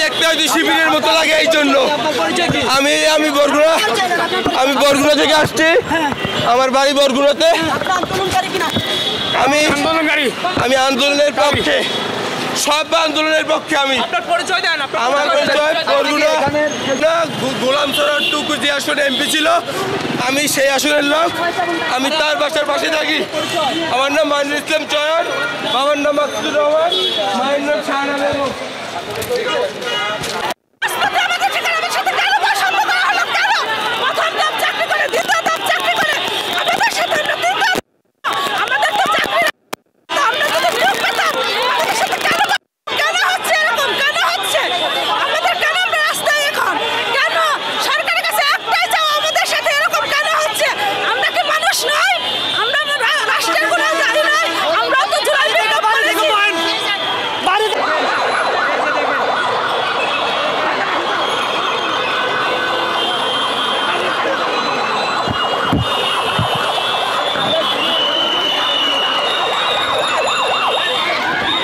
দেখতে হয়তো শিবিরের মতো লাগে এই জন্য। আমি বরগুনা থেকে আসছি, আমার বাড়ি বরগুনাতে। আমি আন্দোলনের পক্ষে, সব আন্দোলনের পক্ষে। আমার পরিচয় বরগুনা গোলাম সরোয়ার টুকু যে আসনে এমপি ছিল, আমি সেই আসনের লোক। আমি তার বাসার পাশে থাকি। আমার নাম মাইনুল ইসলাম চয়ন, বাবার নাম মাকসুদুর রহমান, মায়ের নাম শাহনাজ।